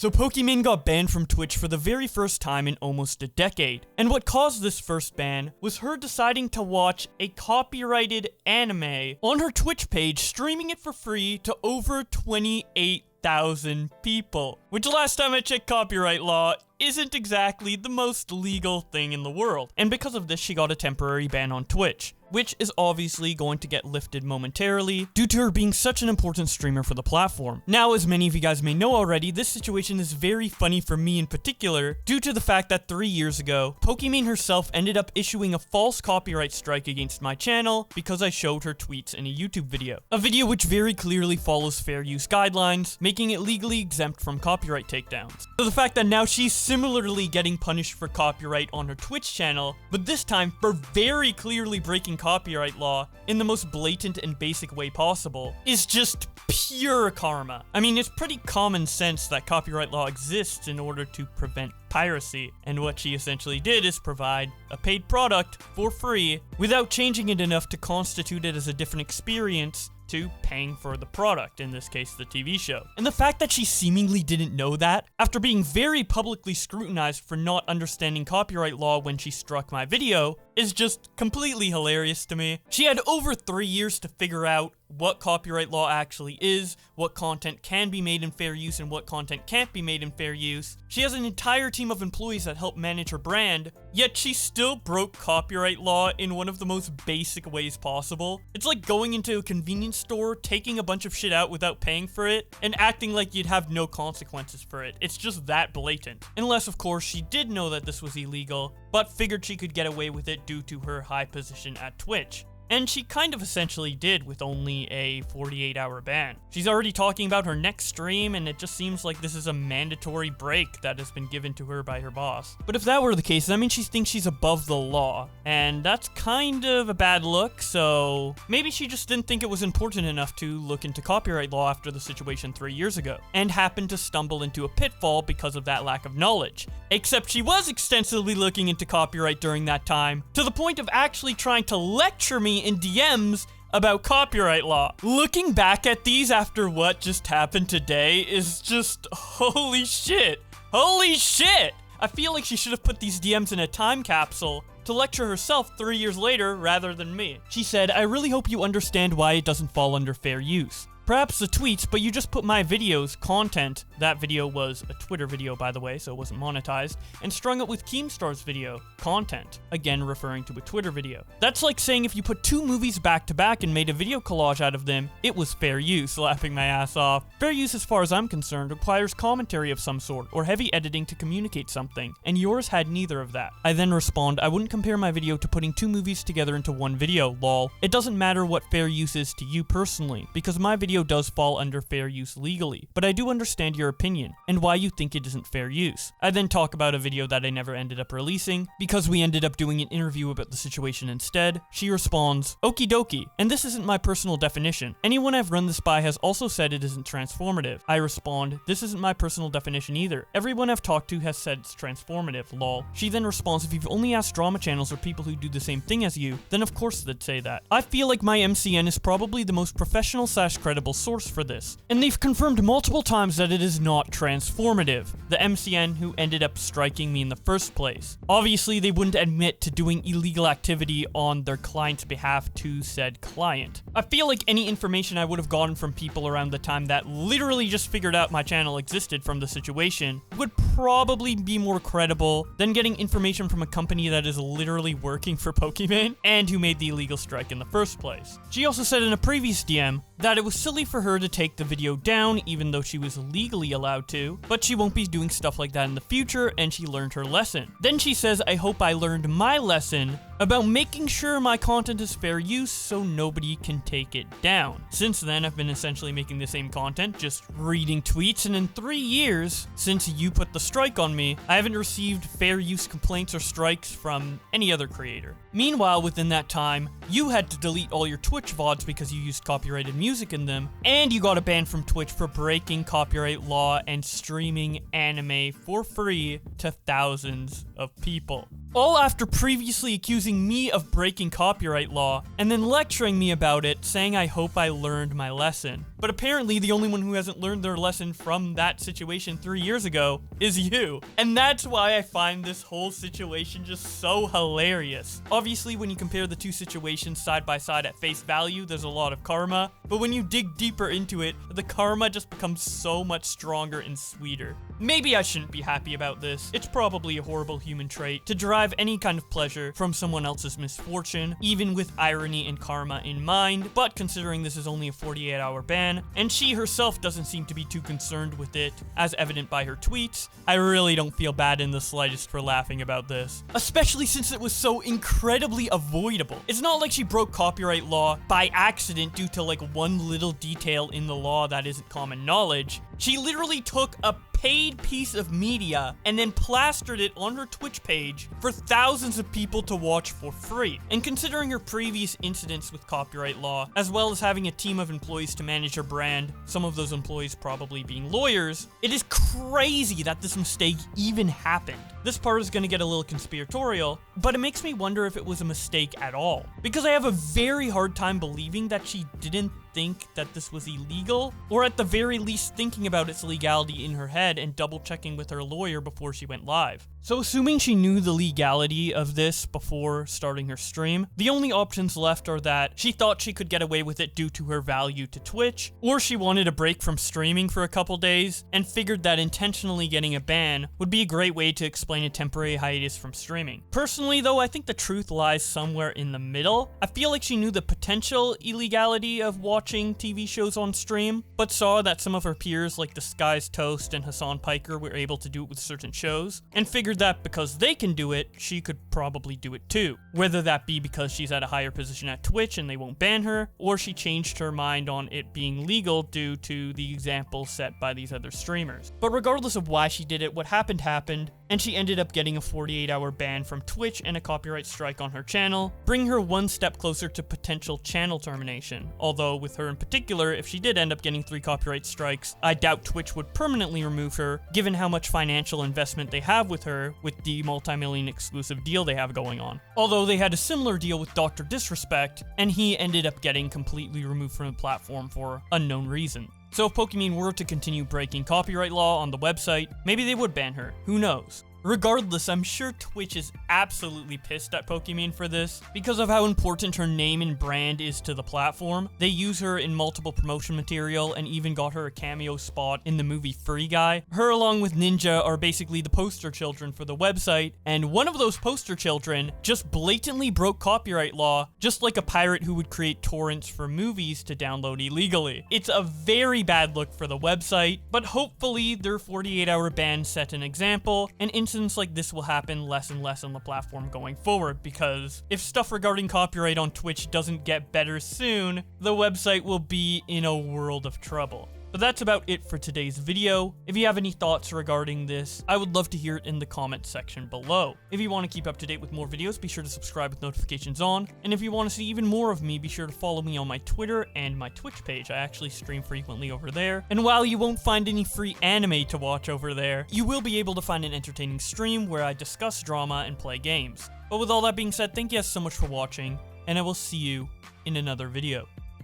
So Pokimane got banned from Twitch for the very first time in almost a decade. And what caused this first ban was her deciding to watch a copyrighted anime on her Twitch page, streaming it for free to over 28,000 people. Which last time I checked copyright law isn't exactly the most legal thing in the world. And because of this, she got a temporary ban on Twitch, which is obviously going to get lifted momentarily due to her being such an important streamer for the platform. Now, as many of you guys may know already, this situation is very funny for me in particular due to the fact that 3 years ago, Pokimane herself ended up issuing a false copyright strike against my channel because I showed her tweets in a YouTube video. A video which very clearly follows fair use guidelines, making it legally exempt from copyright takedowns. So the fact that now she's similarly getting punished for copyright on her Twitch channel, but this time for very clearly breaking copyright law in the most blatant and basic way possible, is just pure karma. I mean, it's pretty common sense that copyright law exists in order to prevent piracy, and what she essentially did is provide a paid product for free without changing it enough to constitute it as a different experience to paying for the product, in this case the TV show. And the fact that she seemingly didn't know that, after being very publicly scrutinized for not understanding copyright law when she struck my video, is just completely hilarious to me. She had over 3 years to figure out what copyright law actually is, what content can be made in fair use and what content can't be made in fair use. She has an entire team of employees that help manage her brand, yet she still broke copyright law in one of the most basic ways possible. It's like going into a convenience store, taking a bunch of shit out without paying for it, and acting like you'd have no consequences for it. It's just that blatant. Unless, of course, she did know that this was illegal, but figured she could get away with it due to her high position at Twitch. And she kind of essentially did with only a 48-hour ban. She's already talking about her next stream, and it just seems like this is a mandatory break that has been given to her by her boss. But if that were the case, that means she thinks she's above the law, and that's kind of a bad look, so maybe she just didn't think it was important enough to look into copyright law after the situation 3 years ago, and happened to stumble into a pitfall because of that lack of knowledge. Except she was extensively looking into copyright during that time, to the point of actually trying to lecture me in DMs about copyright law. Looking back at these after what just happened today is just holy shit. Holy shit! I feel like she should have put these DMs in a time capsule to lecture herself 3 years later rather than me. She said, "I really hope you understand why it doesn't fall under fair use. Perhaps the tweets, but you just put my videos, content," that video was a Twitter video by the way, so it wasn't monetized, "and strung it with Keemstar's video, content," again referring to a Twitter video. "That's like saying if you put 2 movies back to back and made a video collage out of them, it was fair use," laughing my ass off. "Fair use as far as I'm concerned requires commentary of some sort, or heavy editing to communicate something, and yours had neither of that." I then respond, "I wouldn't compare my video to putting 2 movies together into one video, lol. It doesn't matter what fair use is to you personally, because my video does fall under fair use legally, but I do understand your opinion, and why you think it isn't fair use." I then talk about a video that I never ended up releasing, because we ended up doing an interview about the situation instead. She responds, "Okie dokie, and this isn't my personal definition. Anyone I've run this by has also said it isn't transformative." I respond, "This isn't my personal definition either. Everyone I've talked to has said it's transformative, lol." She then responds, "If you've only asked drama channels or people who do the same thing as you, then of course they'd say that. I feel like my MCN is probably the most professional / credible source for this, and they've confirmed multiple times that it is not transformative." The MCN who ended up striking me in the first place. Obviously, they wouldn't admit to doing illegal activity on their client's behalf to said client. I feel like any information I would have gotten from people around the time that literally just figured out my channel existed from the situation would probably be more credible than getting information from a company that is literally working for Pokimane and who made the illegal strike in the first place. She also said in a previous DM that it was silly for her to take the video down even though she was legally allowed to, but she won't be doing stuff like that in the future and she learned her lesson. Then she says, "I hope I learned my lesson about making sure my content is fair use so nobody can take it down." Since then, I've been essentially making the same content, just reading tweets, and in 3 years since you put the strike on me, I haven't received fair use complaints or strikes from any other creator. Meanwhile, within that time, you had to delete all your Twitch VODs because you used copyrighted music in them, and you got a ban from Twitch for breaking copyright law and streaming anime for free to thousands of people. All after previously accusing me of breaking copyright law, and then lecturing me about it, saying I hope I learned my lesson. But apparently the only one who hasn't learned their lesson from that situation 3 years ago is you. And that's why I find this whole situation just so hilarious. Obviously, when you compare the two situations side by side at face value, there's a lot of karma, but when you dig deeper into it, the karma just becomes so much stronger and sweeter. Maybe I shouldn't be happy about this. It's probably a horrible human trait to derive any kind of pleasure from someone else's misfortune, even with irony and karma in mind, but considering this is only a 48-hour ban, and she herself doesn't seem to be too concerned with it, as evident by her tweets, I really don't feel bad in the slightest for laughing about this. Especially since it was so incredibly avoidable. It's not like she broke copyright law by accident due to like one little detail in the law that isn't common knowledge. She literally took a paid piece of media and then plastered it on her Twitch page for thousands of people to watch for free. And considering her previous incidents with copyright law, as well as having a team of employees to manage her brand, some of those employees probably being lawyers, it is crazy that this mistake even happened. This part is going to get a little conspiratorial, but it makes me wonder if it was a mistake at all. Because I have a very hard time believing that she didn't think that this was illegal, or at the very least thinking about its legality in her head and double checking with her lawyer before she went live. So assuming she knew the legality of this before starting her stream, the only options left are that she thought she could get away with it due to her value to Twitch, or she wanted a break from streaming for a couple days and figured that intentionally getting a ban would be a great way to explain a temporary hiatus from streaming. Personally though, I think the truth lies somewhere in the middle. I feel like she knew the potential illegality of watching TV shows on stream, but saw that some of her peers like Disguised Toast and Hassan Piker were able to do it with certain shows, and figured that because they can do it, she could probably do it too. Whether that be because she's at a higher position at Twitch and they won't ban her, or she changed her mind on it being legal due to the example set by these other streamers. But regardless of why she did it, what happened, and she ended up getting a 48-hour ban from Twitch and a copyright strike on her channel, bringing her one step closer to potential channel termination. Although with her in particular, if she did end up getting 3 copyright strikes, I doubt Twitch would permanently remove her, given how much financial investment they have with her with the multi-million exclusive deal they have going on. Although they had a similar deal with Dr. Disrespect, and he ended up getting completely removed from the platform for unknown reason. So if Pokimane were to continue breaking copyright law on the website, maybe they would ban her. Who knows? Regardless, I'm sure Twitch is absolutely pissed at Pokimane for this, because of how important her name and brand is to the platform. They use her in multiple promotion material and even got her a cameo spot in the movie Free Guy. Her along with Ninja are basically the poster children for the website, and one of those poster children just blatantly broke copyright law, just like a pirate who would create torrents for movies to download illegally. It's a very bad look for the website, but hopefully their 48-hour ban set an example, and incidents like this will happen less and less on the platform going forward, because if stuff regarding copyright on Twitch doesn't get better soon, the website will be in a world of trouble. But that's about it for today's video. If you have any thoughts regarding this, I would love to hear it in the comment section below. If you want to keep up to date with more videos, be sure to subscribe with notifications on. And if you want to see even more of me, be sure to follow me on my Twitter and my Twitch page. I actually stream frequently over there. And while you won't find any free anime to watch over there, you will be able to find an entertaining stream where I discuss drama and play games. But with all that being said, thank you guys so much for watching, and I will see you in another video.